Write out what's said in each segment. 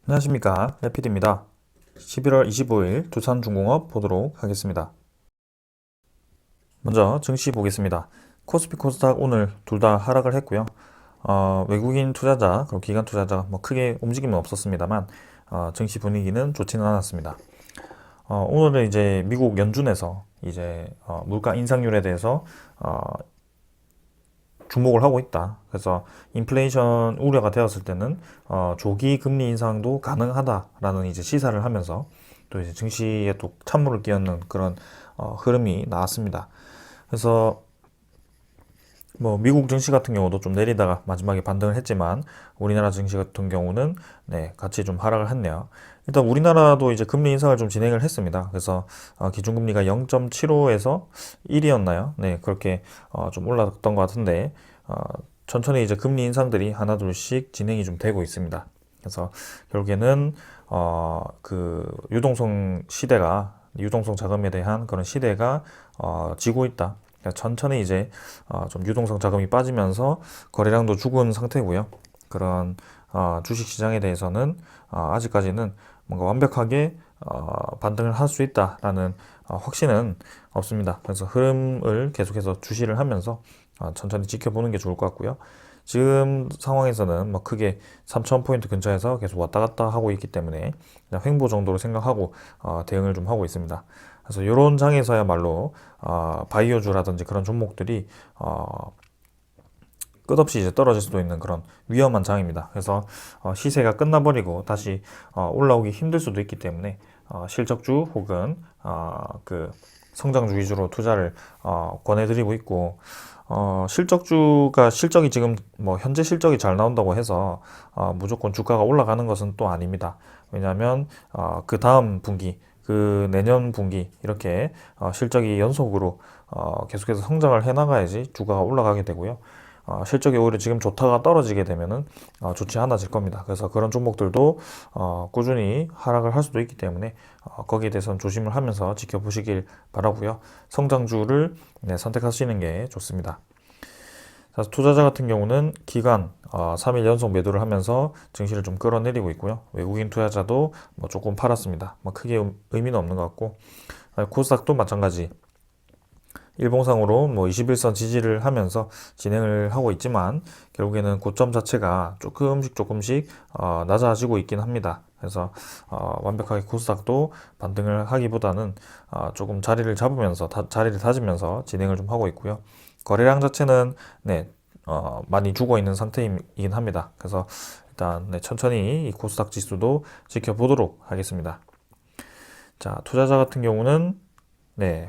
안녕하십니까, 해피드입니다. 11월 25일 두산중공업 보도록 하겠습니다. 먼저 증시 보겠습니다. 코스피 코스닥 오늘 둘 다 하락을 했고요. 외국인 투자자 그리고 기관 투자자 뭐 크게 움직임은 없었습니다만 증시 분위기는 좋지는 않았습니다. 오늘은 이제 미국 연준에서 이제 물가 인상률에 대해서 주목을 하고 있다. 그래서 인플레이션 우려가 되었을 때는 조기 금리 인상도 가능하다라는 이제 시사를 하면서 또 이제 증시에 또 찬물을 끼얹는 그런 흐름이 나왔습니다. 그래서 뭐 미국 증시 같은 경우도 좀 내리다가 마지막에 반등을 했지만 우리나라 증시 같은 경우는 같이 좀 하락을 했네요. 일단 우리나라도 이제 금리 인상을 좀 진행을 했습니다. 그래서 기준금리가 0.75에서 1이었나요? 네, 그렇게 좀 올랐던 것 같은데 천천히 이제 금리 인상들이 하나 둘씩 진행이 좀 되고 있습니다. 그래서 결국에는 그 유동성 자금에 대한 그런 시대가 지고 있다. 그러니까 천천히 이제 좀 유동성 자금이 빠지면서 거래량도 죽은 상태고요. 그런 주식 시장에 대해서는 아직까지는 뭔가 완벽하게 반등을 할 수 있다라는 확신은 없습니다. 그래서 흐름을 계속해서 주시를 하면서 천천히 지켜보는 게 좋을 것 같고요. 지금 상황에서는 뭐 크게 3,000포인트 근처에서 계속 왔다 갔다 하고 있기 때문에 그냥 횡보 정도로 생각하고 대응을 좀 하고 있습니다. 그래서 이런 장에서야말로 바이오주라든지 그런 종목들이 끝없이 이제 떨어질 수도 있는 그런 위험한 장입니다. 그래서 시세가 끝나버리고 다시 올라오기 힘들 수도 있기 때문에 실적주 혹은 그 성장주 위주로 투자를 권해드리고 있고 실적이 지금 뭐 현재 실적이 잘 나온다고 해서 무조건 주가가 올라가는 것은 또 아닙니다. 왜냐하면 그 다음 분기 그 내년 분기 이렇게 실적이 연속으로 계속해서 성장을 해나가야지 주가가 올라가게 되고요. 실적이 오히려 지금 좋다가 떨어지게 되면은 좋지 않아질 겁니다. 그래서 그런 종목들도 꾸준히 하락을 할 수도 있기 때문에 거기에 대해서는 조심을 하면서 지켜보시길 바라고요. 성장주를 선택하시는 게 좋습니다. 투자자 같은 경우는 기간 3일 연속 매도를 하면서 증시를 좀 끌어내리고 있고요. 외국인 투자자도 뭐 조금 팔았습니다. 뭐 크게 의미는 없는 것 같고 코스닥도 마찬가지. 일봉상으로 뭐 21선 지지를 하면서 진행을 하고 있지만 결국에는 고점 자체가 조금씩 낮아지고 있긴 합니다. 그래서 완벽하게 코스닥도 반등을 하기보다는 조금 자리를 다지면서 진행을 좀 하고 있고요. 거래량 자체는 많이 죽어 있는 상태이긴 합니다. 그래서 일단 천천히 이 코스닥 지수도 지켜보도록 하겠습니다. 자, 투자자 같은 경우는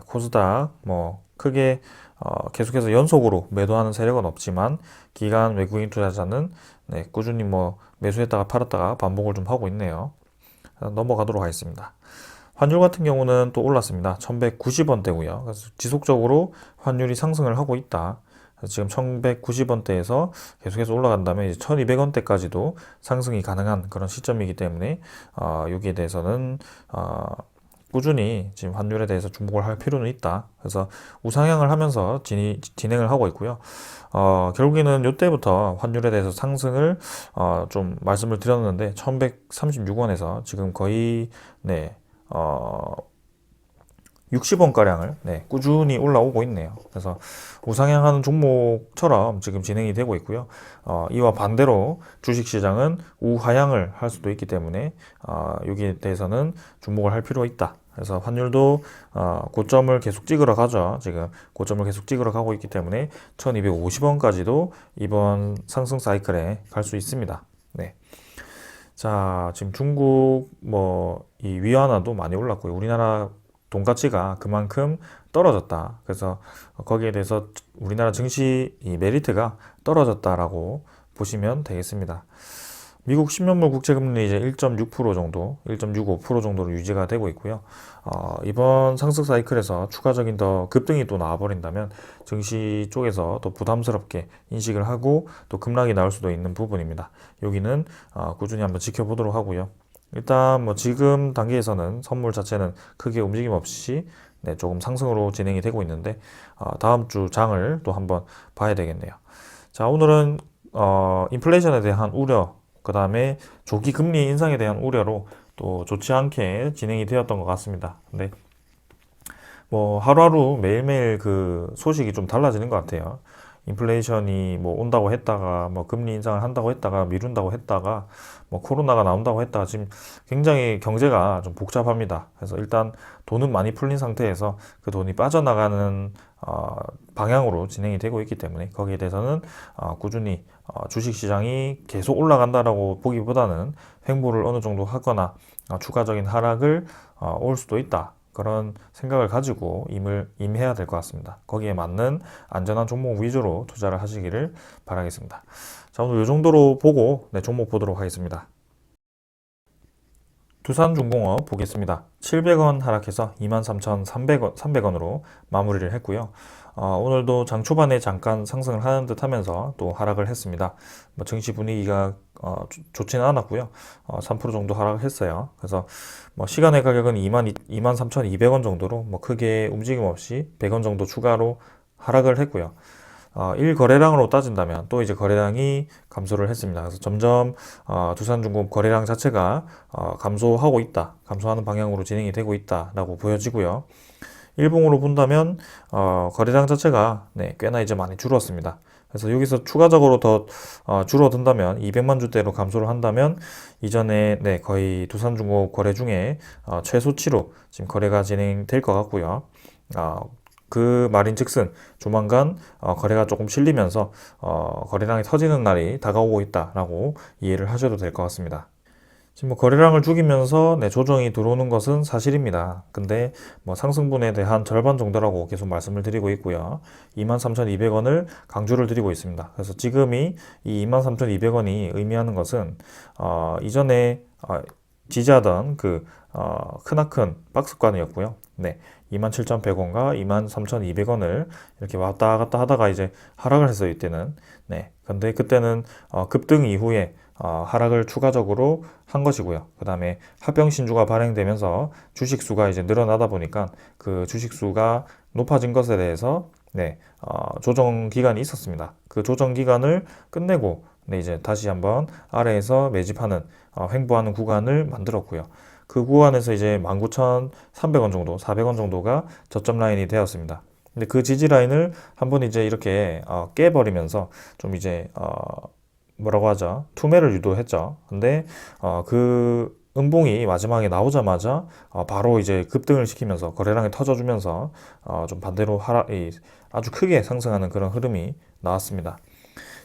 코스닥 뭐 크게 계속해서 연속으로 매도하는 세력은 없지만 기관 외국인 투자자는 꾸준히 뭐 매수했다가 팔았다가 반복을 좀 하고 있네요. 넘어가도록 하겠습니다. 환율 같은 경우는 또 올랐습니다. 1190원대고요. 그래서 지속적으로 환율이 상승을 하고 있다. 지금 1190원대에서 계속해서 올라간다면 이제 1200원대까지도 상승이 가능한 그런 시점이기 때문에 여기에 대해서는 꾸준히 지금 환율에 대해서 주목을 할 필요는 있다. 그래서 우상향을 하면서 진행을 하고 있고요. 결국에는 이때부터 환율에 대해서 상승을 좀 말씀을 드렸는데 1136원에서 지금 거의 60원가량을 꾸준히 올라오고 있네요. 그래서 우상향하는 종목처럼 지금 진행이 되고 있고요. 이와 반대로 주식시장은 우하향을 할 수도 있기 때문에 여기에 대해서는 주목을 할 필요가 있다. 그래서 환율도 고점을 계속 찍으러 가죠. 지금 고점을 계속 찍으러 가고 있기 때문에 1250원까지도 이번 상승 사이클에 갈 수 있습니다. 자, 지금 중국 뭐 이 위안화도 많이 올랐고요. 우리나라 돈 가치가 그만큼 떨어졌다. 그래서 거기에 대해서 우리나라 증시 이 메리트가 떨어졌다라고 보시면 되겠습니다. 미국 10년물 국채금리 이제 1.6% 정도, 1.65% 정도로 유지가 되고 있고요. 이번 상승 사이클에서 추가적인 더 급등이 또 나와버린다면 증시 쪽에서 또 부담스럽게 인식을 하고 또 급락이 나올 수도 있는 부분입니다. 여기는 꾸준히 한번 지켜보도록 하고요. 일단 뭐 지금 단계에서는 선물 자체는 크게 움직임 없이 조금 상승으로 진행이 되고 있는데 다음 주 장을 또 한번 봐야 되겠네요. 자, 오늘은 인플레이션에 대한 우려 그 다음에 조기 금리 인상에 대한 우려로 또 좋지 않게 진행이 되었던 것 같습니다. 근데 뭐 하루하루 매일매일 그 소식이 좀 달라지는 것 같아요. 인플레이션이 뭐 온다고 했다가 뭐 금리 인상을 한다고 했다가 미룬다고 했다가 뭐 코로나가 나온다고 했다가 지금 굉장히 경제가 좀 복잡합니다. 그래서 일단 돈은 많이 풀린 상태에서 그 돈이 빠져나가는 방향으로 진행이 되고 있기 때문에 거기에 대해서는 꾸준히 주식시장이 계속 올라간다라고 보기보다는 횡보를 어느 정도 하거나 추가적인 하락을 올 수도 있다. 그런 생각을 가지고 임해야 될 것 같습니다. 거기에 맞는 안전한 종목 위주로 투자를 하시기를 바라겠습니다. 자, 오늘 이 정도로 보고 종목 보도록 하겠습니다. 두산중공업 보겠습니다. 700원 하락해서 23,300원으로 마무리를 했고요. 오늘도 장 초반에 잠깐 상승을 하는 듯 하면서 또 하락을 했습니다. 뭐 증시 분위기가 좋지는 않았고요. 3% 정도 하락을 했어요. 그래서 뭐 시간의 가격은 23,200원 정도로 뭐 크게 움직임 없이 100원 정도 추가로 하락을 했고요. 1거래량으로 따진다면 또 이제 거래량이 감소를 했습니다. 그래서 점점 두산중공업 거래량 자체가 감소하고 있다, 감소하는 방향으로 진행이 되고 있다라고 보여지고요. 일봉으로 본다면 거래량 자체가 꽤나 이제 많이 줄었습니다. 그래서 여기서 추가적으로 더 줄어든다면 200만 주대로 감소를 한다면 이전에 거의 두산중공업 거래 중에 최소치로 지금 거래가 진행될 것 같고요. 그 말인즉슨 조만간 거래가 조금 실리면서 거래량이 터지는 날이 다가오고 있다라고 이해를 하셔도 될 것 같습니다. 지금 뭐 거래량을 죽이면서 조정이 들어오는 것은 사실입니다. 근데 뭐 상승분에 대한 절반 정도라고 계속 말씀을 드리고 있고요. 23,200원을 강조를 드리고 있습니다. 그래서 지금이 이 23,200원이 의미하는 것은 이전에 지지하던 그 크나큰 박스권이었고요. 27,100원과 23,200원을 이렇게 왔다 갔다 하다가 이제 하락을 했어요, 이때는. 근데 그때는 급등 이후에 하락을 추가적으로 한 것이고요. 그 다음에 합병신주가 발행되면서 주식수가 이제 늘어나다 보니까 그 주식수가 높아진 것에 대해서 조정 기간이 있었습니다. 그 조정 기간을 끝내고 이제 다시 한번 아래에서 매집하는 횡보하는 구간을 만들었고요. 그 구간에서 이제 19,300원 정도, 400원 정도가 저점 라인이 되었습니다. 근데 그 지지 라인을 한번 이제 이렇게 깨버리면서 좀 이제 뭐라고 하죠? 투매를 유도했죠. 근데 그 음봉이 마지막에 나오자마자 바로 이제 급등을 시키면서 거래량이 터져주면서 좀 반대로 아주 크게 상승하는 그런 흐름이 나왔습니다.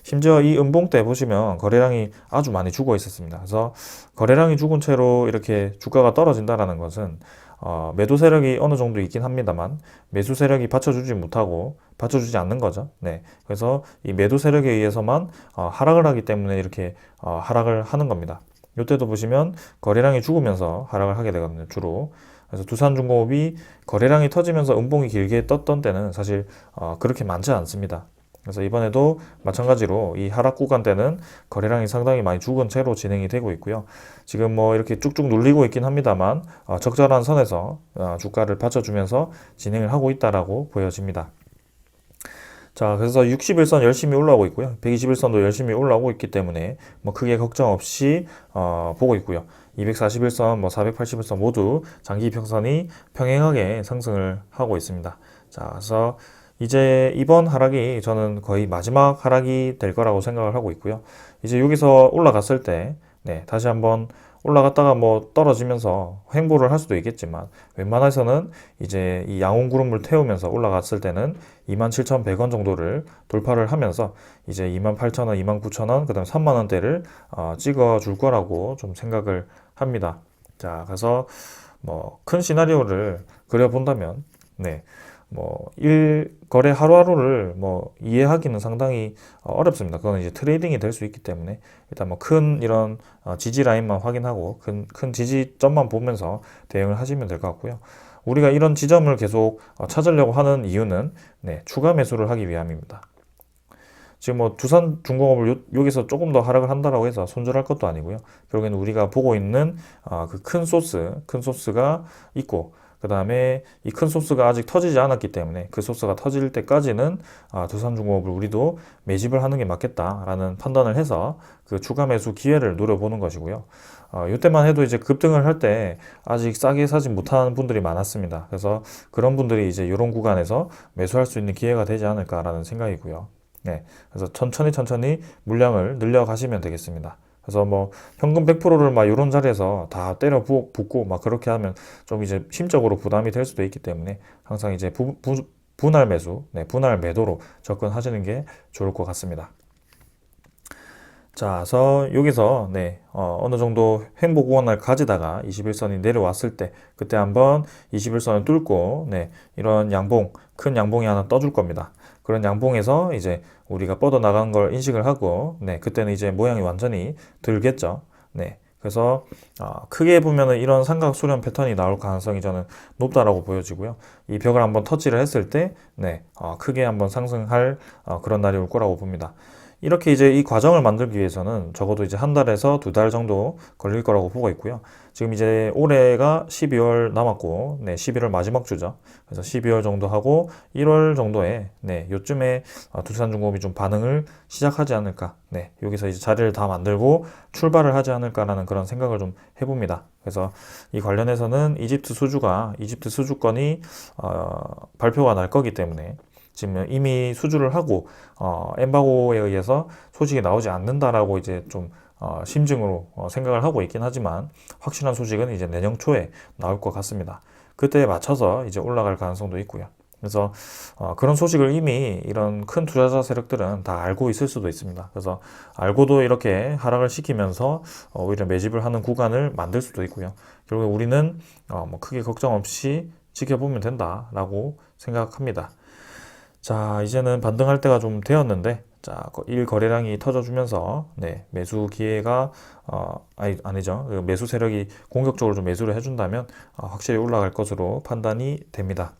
심지어 이 음봉 때 보시면 거래량이 아주 많이 죽어 있었습니다. 그래서 거래량이 죽은 채로 이렇게 주가가 떨어진다라는 것은 매도 세력이 어느 정도 있긴 합니다만 매수 세력이 받쳐주지 않는 거죠. 그래서 이 매도 세력에 의해서만 하락을 하기 때문에 이렇게 하락을 하는 겁니다. 이때도 보시면 거래량이 죽으면서 하락을 하게 되거든요, 주로. 그래서 두산중공업이 거래량이 터지면서 음봉이 길게 떴던 때는 사실 그렇게 많지 않습니다. 그래서 이번에도 마찬가지로 이 하락 구간 때는 거래량이 상당히 많이 죽은 채로 진행이 되고 있고요. 지금 뭐 이렇게 쭉쭉 눌리고 있긴 합니다만 적절한 선에서 주가를 받쳐주면서 진행을 하고 있다라고 보여집니다. 자, 그래서 60일선 열심히 올라오고 있고요. 121선도 열심히 올라오고 있기 때문에 뭐 크게 걱정 없이 보고 있고요. 241선, 뭐 480일선 모두 장기 이평선이 평행하게 상승을 하고 있습니다. 자, 그래서 이제 이번 하락이 저는 거의 마지막 하락이 될 거라고 생각을 하고 있고요. 이제 여기서 올라갔을 때 다시 한번 올라갔다가 뭐 떨어지면서 횡보를 할 수도 있겠지만 웬만해서는 이제 이 양온 구름을 태우면서 올라갔을 때는 27,100원 정도를 돌파를 하면서 이제 28,000원, 29,000원, 그 다음에 3만원대를 찍어 줄 거라고 좀 생각을 합니다. 자, 그래서 뭐 큰 시나리오를 그려본다면 뭐 1거래 하루하루를 뭐 이해하기는 상당히 어렵습니다. 그건 이제 트레이딩이 될 수 있기 때문에 일단 뭐 큰 이런 지지 라인만 확인하고 큰 지지점만 보면서 대응을 하시면 될 것 같고요. 우리가 이런 지점을 계속 찾으려고 하는 이유는 추가 매수를 하기 위함입니다. 지금 뭐 두산중공업을 여기서 조금 더 하락을 한다라고 해서 손절할 것도 아니고요. 결국에는 우리가 보고 있는 그 큰 소스가 있고 그 다음에 이 큰 소스가 아직 터지지 않았기 때문에 그 소스가 터질 때까지는 두산중공업을 우리도 매집을 하는 게 맞겠다라는 판단을 해서 그 추가 매수 기회를 노려보는 것이고요. 이때만 해도 이제 급등을 할 때 아직 싸게 사지 못한 분들이 많았습니다. 그래서 그런 분들이 이제 이런 구간에서 매수할 수 있는 기회가 되지 않을까라는 생각이고요. 네, 그래서 천천히 물량을 늘려가시면 되겠습니다. 그래서 뭐 현금 100%를 막 이런 자리에서 다 때려 붓고 막 그렇게 하면 좀 이제 심적으로 부담이 될 수도 있기 때문에 항상 이제 분할 매수, 분할 매도로 접근하시는 게 좋을 것 같습니다. 자, 그래서 여기서 어느 정도 횡보구간을 가지다가 21선이 내려왔을 때 그때 한번 21선을 뚫고 이런 양봉, 큰 양봉이 하나 떠줄 겁니다. 그런 양봉에서 이제 우리가 뻗어나간 걸 인식을 하고 그때는 이제 모양이 완전히 들겠죠. 그래서 크게 보면은 이런 삼각 수렴 패턴이 나올 가능성이 저는 높다라고 보여지고요. 이 벽을 한번 터치를 했을 때 크게 한번 상승할 그런 날이 올 거라고 봅니다. 이렇게 이제 이 과정을 만들기 위해서는 적어도 이제 한 달에서 두 달 정도 걸릴 거라고 보고 있고요. 지금 이제 올해가 12월 남았고, 11월 마지막 주죠. 그래서 12월 정도 하고 1월 정도에, 요쯤에 두산중공업이 좀 반응을 시작하지 않을까. 여기서 이제 자리를 다 만들고 출발을 하지 않을까라는 그런 생각을 좀 해봅니다. 그래서 이 관련해서는 이집트 수주권이 발표가 날 거기 때문에 지금 이미 수주를 하고 엠바고에 의해서 소식이 나오지 않는다라고 이제 좀 심증으로 생각을 하고 있긴 하지만 확실한 소식은 이제 내년 초에 나올 것 같습니다. 그때에 맞춰서 이제 올라갈 가능성도 있고요. 그래서 그런 소식을 이미 이런 큰 투자자 세력들은 다 알고 있을 수도 있습니다. 그래서 알고도 이렇게 하락을 시키면서 오히려 매집을 하는 구간을 만들 수도 있고요. 결국 우리는 뭐 크게 걱정 없이 지켜보면 된다라고 생각합니다. 자, 이제는 반등할 때가 좀 되었는데, 자, 일 거래량이 터져주면서, 매수 기회가, 아니죠. 그 매수 세력이 공격적으로 좀 매수를 해준다면, 확실히 올라갈 것으로 판단이 됩니다.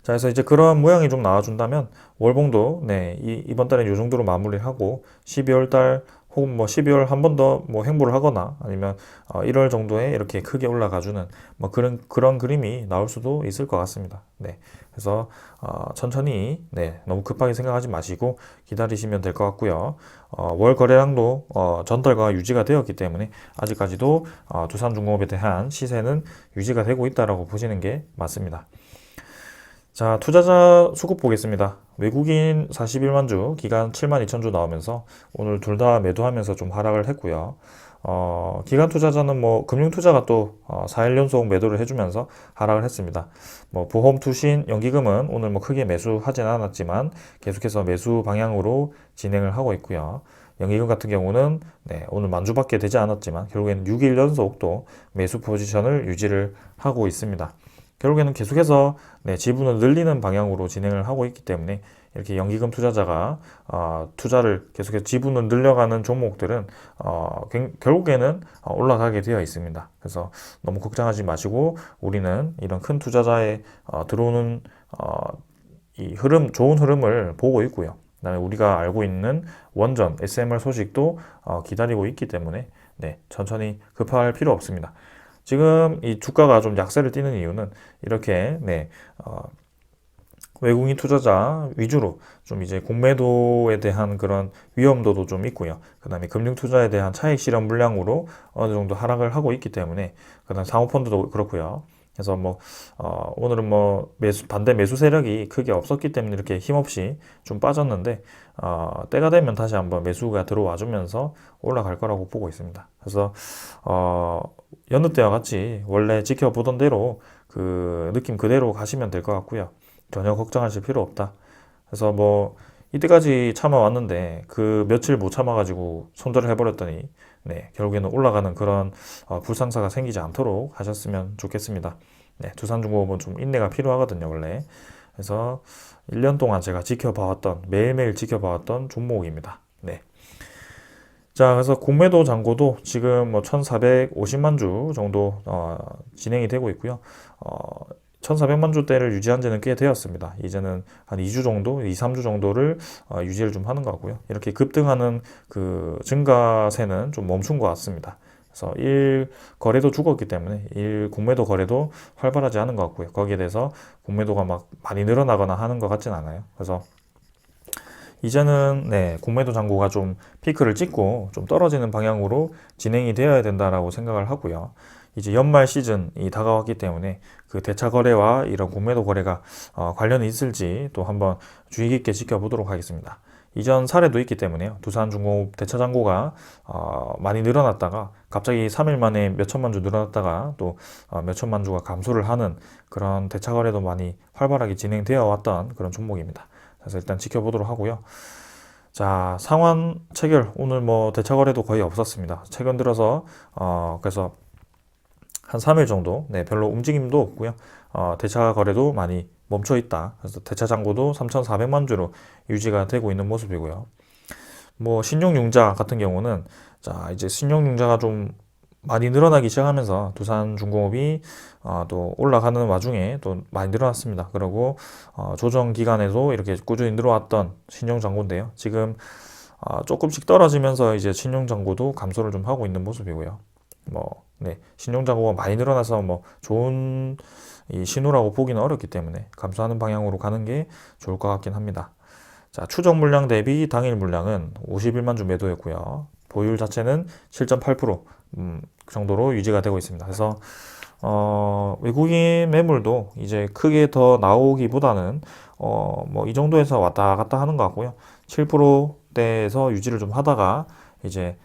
자, 그래서 이제 그런 모양이 좀 나와준다면, 월봉도, 이번 달엔 이 정도로 마무리를 하고, 12월 달, 혹은 뭐 12월 한 번 더 뭐 횡보를 하거나 아니면 1월 정도에 이렇게 크게 올라가주는 뭐 그런 그림이 나올 수도 있을 것 같습니다. 그래서 천천히 너무 급하게 생각하지 마시고 기다리시면 될 것 같고요. 월 거래량도 전달과 유지가 되었기 때문에 아직까지도 두산중공업에 대한 시세는 유지가 되고 있다라고 보시는 게 맞습니다. 자, 투자자 수급 보겠습니다. 외국인 41만 주, 기간 7만 2천 주 나오면서 오늘 둘 다 매도하면서 좀 하락을 했고요. 기간 투자자는 뭐 금융투자가 또 4일 연속 매도를 해주면서 하락을 했습니다. 뭐 보험, 투신, 연기금은 오늘 뭐 크게 매수하진 않았지만 계속해서 매수 방향으로 진행을 하고 있고요. 연기금 같은 경우는 오늘 만주밖에 되지 않았지만 결국에는 6일 연속 또 매수 포지션을 유지를 하고 있습니다. 결국에는 계속해서 지분을 늘리는 방향으로 진행을 하고 있기 때문에 이렇게 연기금 투자자가 투자를 계속해서 지분을 늘려가는 종목들은 결국에는 올라가게 되어 있습니다. 그래서 너무 걱정하지 마시고 우리는 이런 큰 투자자의 들어오는 이 흐름, 좋은 흐름을 보고 있고요. 그다음에 우리가 알고 있는 원전 SMR 소식도 기다리고 있기 때문에 천천히 급할 필요 없습니다. 지금 이 주가가 좀 약세를 띠는 이유는 이렇게 외국인 투자자 위주로 좀 이제 공매도에 대한 그런 위험도도 좀 있고요. 그 다음에 금융 투자에 대한 차익 실현 물량으로 어느 정도 하락을 하고 있기 때문에 그 다음 사모펀드도 그렇고요. 그래서 뭐 오늘은 뭐 반대 매수 세력이 크게 없었기 때문에 이렇게 힘없이 좀 빠졌는데 때가 되면 다시 한번 매수가 들어와 주면서 올라갈 거라고 보고 있습니다. 그래서 여느 때와 같이 원래 지켜보던 대로 그 느낌 그대로 가시면 될 것 같고요. 전혀 걱정하실 필요 없다. 그래서 뭐 이때까지 참아왔는데 그 며칠 못 참아가지고 손절을 해버렸더니 결국에는 올라가는 그런 불상사가 생기지 않도록 하셨으면 좋겠습니다. 두산중공업은 좀 인내가 필요하거든요, 원래. 그래서 1년 동안 제가 매일매일 지켜봐왔던 종목입니다. 자, 그래서 공매도 잔고도 지금 뭐 1,450만 주 정도 진행이 되고 있고요. 1,400만 주대를 유지한 지는 꽤 되었습니다. 이제는 한 2주 정도, 2, 3주 정도를 유지를 좀 하는 것 같고요. 이렇게 급등하는 그 증가세는 좀 멈춘 것 같습니다. 그래서 일 거래도 죽었기 때문에 일 공매도 거래도 활발하지 않은 것 같고요. 거기에 대해서 공매도가 막 많이 늘어나거나 하는 것 같진 않아요. 그래서 이제는 공매도 잔고가 좀 피크를 찍고 좀 떨어지는 방향으로 진행이 되어야 된다라고 생각을 하고요. 이제 연말 시즌이 다가왔기 때문에 그 대차 거래와 이런 공매도 거래가 관련이 있을지 또 한번 주의 깊게 지켜보도록 하겠습니다. 이전 사례도 있기 때문에요. 두산중공업 대차 잔고가 많이 늘어났다가 갑자기 3일 만에 몇 천만 주 늘어났다가 또 몇 천만 주가 감소를 하는 그런 대차 거래도 많이 활발하게 진행되어 왔던 그런 종목입니다. 그래서 일단 지켜보도록 하고요. 자, 상환 체결 오늘 뭐 대차 거래도 거의 없었습니다. 최근 들어서 그래서 한 3일 정도 별로 움직임도 없고요. 대차 거래도 많이 멈춰 있다. 그래서 대차 잔고도 3,400만 주로 유지가 되고 있는 모습이고요. 뭐 신용융자 같은 경우는 자, 이제 신용융자가 좀 많이 늘어나기 시작하면서 두산중공업이 또 올라가는 와중에 또 많이 늘어났습니다. 그리고 조정 기간에도 이렇게 꾸준히 늘어왔던 신용잔고인데요. 지금 조금씩 떨어지면서 이제 신용잔고도 감소를 좀 하고 있는 모습이고요. 신용잔고가 많이 늘어나서 뭐 좋은 이 신호라고 보기는 어렵기 때문에 감소하는 방향으로 가는 게 좋을 것 같긴 합니다. 자, 추정 물량 대비 당일 물량은 51만 주 매도했고요. 보유율 자체는 7.8% 정도로 유지가 되고 있습니다. 그래서 외국인 매물도 이제 크게 더 나오기보다는 뭐 이 정도에서 왔다 갔다 하는 것 같고요. 7%대에서 유지를 좀 하다가 이제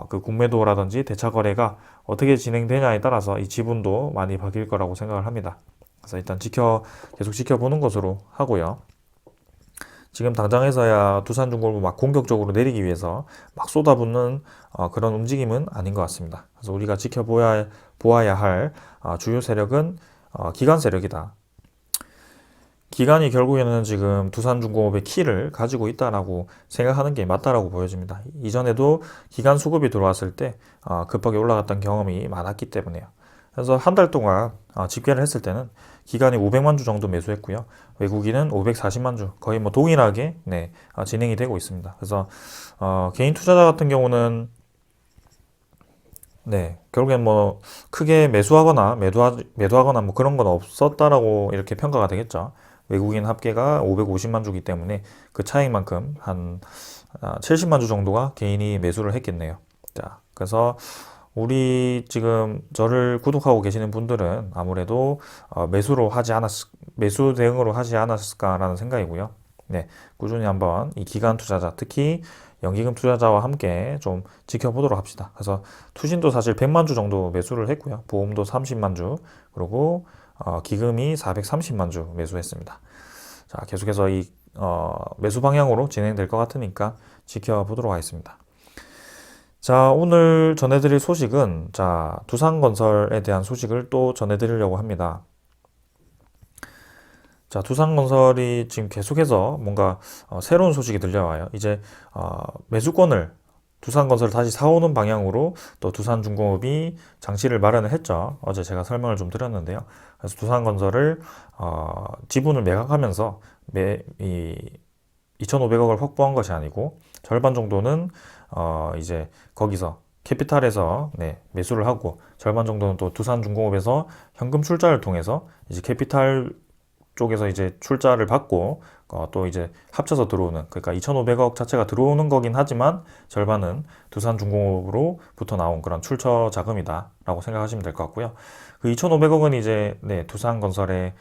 그 공매도라든지 대차 거래가 어떻게 진행되냐에 따라서 이 지분도 많이 바뀔 거라고 생각을 합니다. 그래서 일단 계속 지켜보는 것으로 하고요. 지금 당장에서야 두산중공업을 막 공격적으로 내리기 위해서 막 쏟아붓는 그런 움직임은 아닌 것 같습니다. 그래서 우리가 보아야 할 주요 세력은 기관 세력이다. 기관이 결국에는 지금 두산중공업의 키를 가지고 있다라고 생각하는 게 맞다라고 보여집니다. 이전에도 기관 수급이 들어왔을 때 급하게 올라갔던 경험이 많았기 때문에요. 그래서 한 달 동안 집계를 했을 때는 기관이 500만 주 정도 매수했고요. 외국인은 540만 주, 거의 뭐 동일하게 진행이 되고 있습니다. 그래서 개인 투자자 같은 경우는 결국엔 뭐 크게 매수하거나 매도하거나 뭐 그런 건 없었다라고 이렇게 평가가 되겠죠. 외국인 합계가 550만 주기 때문에 그 차익만큼 한 70만 주 정도가 개인이 매수를 했겠네요. 자, 그래서 우리 지금 저를 구독하고 계시는 분들은 아무래도 매수 대응으로 하지 않았을까라는 생각이고요. 꾸준히 한번 이 기관 투자자, 특히 연기금 투자자와 함께 좀 지켜보도록 합시다. 그래서 투신도 사실 100만 주 정도 매수를 했고요. 보험도 30만 주, 그리고 기금이 430만 주 매수했습니다. 자, 계속해서 이 매수 방향으로 진행될 것 같으니까 지켜보도록 하겠습니다. 자, 오늘 전해드릴 소식은 두산건설에 대한 소식을 또 전해드리려고 합니다. 자, 두산건설이 지금 계속해서 뭔가 새로운 소식이 들려와요. 이제 매수권을 두산건설을 다시 사오는 방향으로 또 두산중공업이 장치를 마련을 했죠. 어제 제가 설명을 좀 드렸는데요. 그래서 두산건설을 지분을 매각하면서 2,500억을 확보한 것이 아니고 절반 정도는 이제 거기서 캐피탈에서 매수를 하고 절반 정도는 또 두산중공업에서 현금 출자를 통해서 이제 캐피탈 쪽에서 이제 출자를 받고 또 이제 합쳐서 들어오는, 그러니까 2,500억 자체가 들어오는 거긴 하지만 절반은 두산중공업으로부터 나온 그런 출처 자금이다라고 생각하시면 될 것 같고요. 그 2,500억은 이제 두산건설의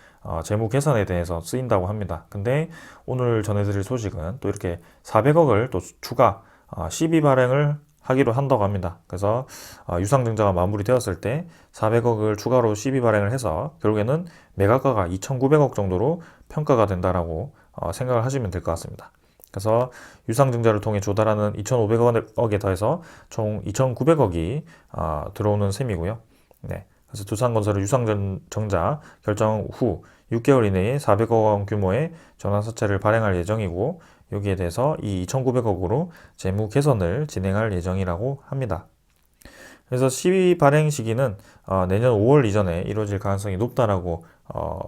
재무 개선에 대해서 쓰인다고 합니다. 근데 오늘 전해드릴 소식은 또 이렇게 400억을 또 추가 시비 발행을 하기로 한다고 합니다. 그래서 유상증자가 마무리되었을 때 400억을 추가로 시비 발행을 해서 결국에는 매각가가 2,900억 정도로 평가가 된다라고 생각을 하시면 될 것 같습니다. 그래서 유상증자를 통해 조달하는 2,500억에 더해서 총 2,900억이 들어오는 셈이고요. 그래서 두산건설은 유상증자 결정 후 6개월 이내에 400억 원 규모의 전환사채를 발행할 예정이고, 여기에 대해서 이 2,900억으로 재무 개선을 진행할 예정이라고 합니다. 그래서 시비 발행 시기는 내년 5월 이전에 이루어질 가능성이 높다라고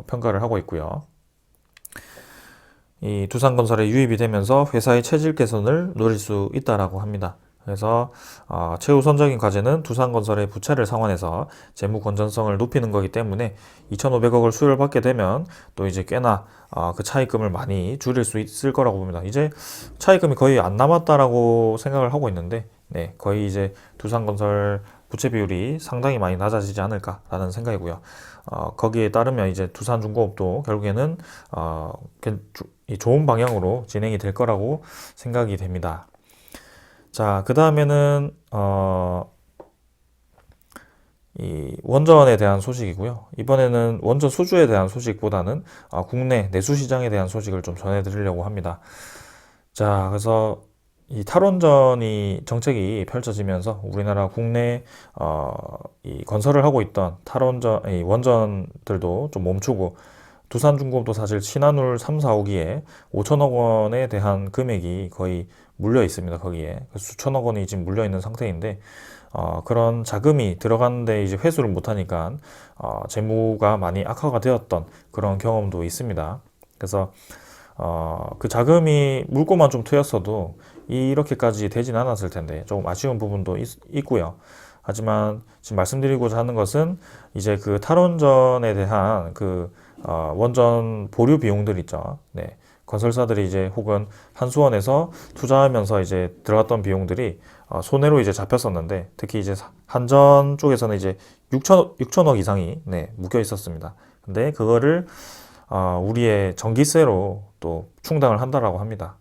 평가를 하고 있고요. 이 두산건설에 유입이 되면서 회사의 체질 개선을 노릴 수 있다라고 합니다. 그래서 최우선적인 과제는 두산건설의 부채를 상환해서 재무 건전성을 높이는 거기 때문에 2,500억을 수요를 받게 되면 또 이제 꽤나 그 차입금을 많이 줄일 수 있을 거라고 봅니다. 이제 차입금이 거의 안 남았다라고 생각을 하고 있는데, 네, 거의 이제 두산건설 부채 비율이 상당히 많이 낮아지지 않을까라는 생각이고요. 거기에 따르면 이제 두산중공업도 결국에는 이 좋은 방향으로 진행이 될 거라고 생각이 됩니다. 자, 그 다음에는 이 원전에 대한 소식이고요. 이번에는 원전 수주에 대한 소식보다는 국내 내수 시장에 대한 소식을 좀 전해드리려고 합니다. 자, 그래서 이 탈원전이 정책이 펼쳐지면서 우리나라 국내 이 건설을 하고 있던 이 원전들도 좀 멈추고 두산중공업도 사실 신한울 3, 4호기에 5천억 원에 대한 금액이 거의 물려 있습니다. 거기에 수천억 원이 지금 물려 있는 상태인데 그런 자금이 들어가는데 이제 회수를 못하니까 재무가 많이 악화가 되었던 그런 경험도 있습니다. 그래서 그 자금이 물꼬만 좀 트였어도 이렇게까지 되진 않았을 텐데 조금 아쉬운 부분도 있고요. 하지만 지금 말씀드리고자 하는 것은 이제 그 탈원전에 대한 그 원전 보류 비용들 있죠. 네. 건설사들이 이제 혹은 한수원에서 투자하면서 이제 들어갔던 비용들이 손해로 이제 잡혔었는데 특히 이제 한전 쪽에서는 이제 6천억 이상이 네, 묶여 있었습니다. 근데 그거를 우리의 전기세로 또 충당을 한다라고 합니다.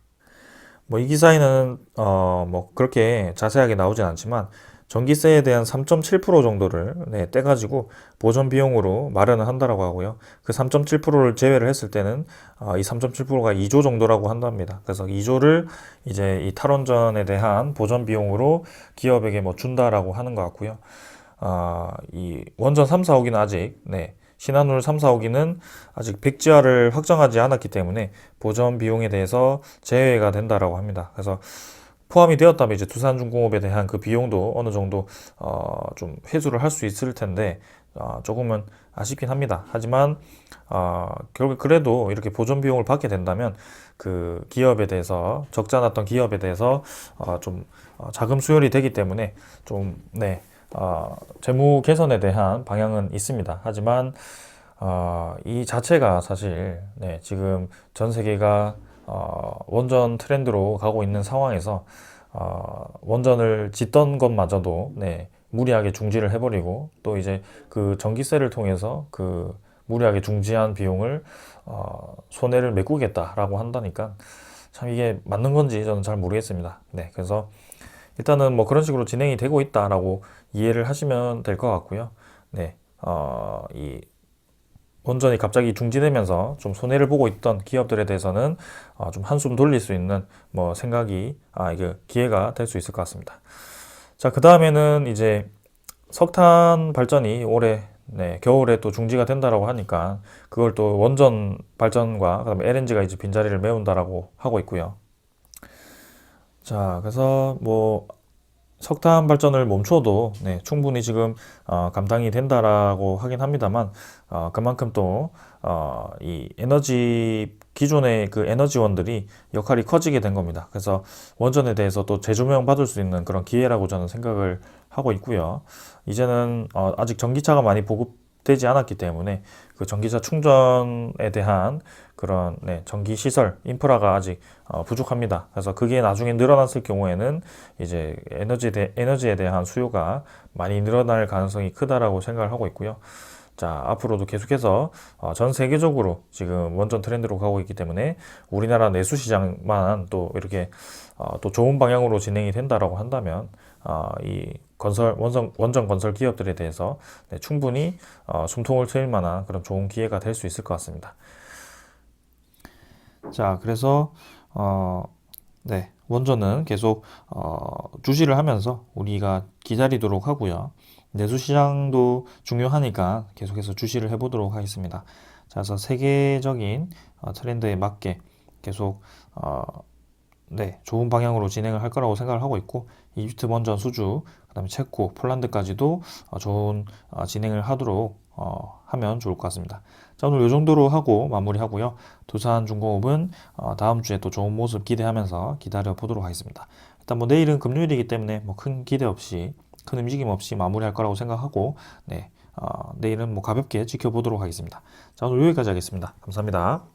뭐 이 기사에는 뭐 그렇게 자세하게 나오진 않지만 전기세에 대한 3.7% 정도를 네, 떼가지고 보전 비용으로 마련을 한다라고 하고요. 그 3.7%를 제외를 했을 때는 이 3.7%가 2조 정도라고 한답니다. 그래서 2조를 이제 이 탈원전에 대한 보전 비용으로 기업에게 뭐 준다라고 하는 것 같고요. 이 원전 3, 4호기는 아직 네, 신한울 3, 4호기는 아직 백지화를 확정하지 않았기 때문에 보전 비용에 대해서 제외가 된다라고 합니다. 그래서 포함이 되었다면 이제 두산중공업에 대한 그 비용도 어느 정도 좀 회수를 할 수 있을 텐데 조금은 아쉽긴 합니다. 하지만 결국 그래도 이렇게 보전 비용을 받게 된다면 그 기업에 대해서 적자 났던 기업에 대해서 좀 자금 수혈이 되기 때문에 좀 네. 재무 개선에 대한 방향은 있습니다. 하지만 이 자체가 사실 네, 지금 전 세계가 원전 트렌드로 가고 있는 상황에서 원전을 짓던 것마저도 네, 무리하게 중지를 해버리고 또 이제 그 전기세를 통해서 그 무리하게 중지한 비용을 손해를 메꾸겠다라고 한다니까 참 이게 맞는 건지 저는 잘 모르겠습니다. 네, 그래서 일단은 뭐 그런 식으로 진행이 되고 있다라고 이해를 하시면 될 것 같고요. 네, 이 원전이 갑자기 중지되면서 좀 손해를 보고 있던 기업들에 대해서는 좀 한숨 돌릴 수 있는 뭐 생각이 이게 기회가 될 수 있을 것 같습니다. 자, 그 다음에는 이제 석탄 발전이 올해 네, 겨울에 또 중지가 된다라고 하니까 그걸 또 원전 발전과 그다음에 LNG가 이제 빈자리를 메운다라고 하고 있고요. 자, 그래서 뭐 석탄 발전을 멈춰도 네, 충분히 지금 감당이 된다라고 하긴 합니다만 그만큼 또 이 에너지 기존의 그 에너지원들이 역할이 커지게 된 겁니다. 그래서 원전에 대해서 또 재조명 받을 수 있는 그런 기회라고 저는 생각을 하고 있고요. 이제는 아직 전기차가 많이 보급되지 않았기 때문에 그 전기차 충전에 대한 그런 네, 전기 시설 인프라가 아직 부족합니다. 그래서 그게 나중에 늘어났을 경우에는 이제 에너지에 대한 수요가 많이 늘어날 가능성이 크다라고 생각을 하고 있고요. 자, 앞으로도 계속해서 전 세계적으로 지금 원전 트렌드로 가고 있기 때문에 우리나라 내수 시장만 또 이렇게 또 좋은 방향으로 진행이 된다라고 한다면 이 원전 건설 기업들에 대해서 네, 충분히 숨통을 트일 만한 그런 좋은 기회가 될 수 있을 것 같습니다. 자, 그래서 네, 원전은 계속 주시를 하면서 우리가 기다리도록 하고요. 내수 시장도 중요하니까 계속해서 주시를 해보도록 하겠습니다. 자, 그래서 세계적인 트렌드에 맞게 계속 네, 좋은 방향으로 진행을 할 거라고 생각을 하고 있고 이집트 원전 수주, 그다음에 체코, 폴란드까지도 좋은 진행을 하도록 하면 좋을 것 같습니다. 자, 오늘 이 정도로 하고 마무리하고요. 두산중공업은 다음 주에 또 좋은 모습 기대하면서 기다려 보도록 하겠습니다. 일단 뭐 내일은 금요일이기 때문에 뭐 큰 기대 없이 큰 움직임 없이 마무리할 거라고 생각하고 네, 내일은 뭐 가볍게 지켜보도록 하겠습니다. 자, 오늘 여기까지 하겠습니다. 감사합니다.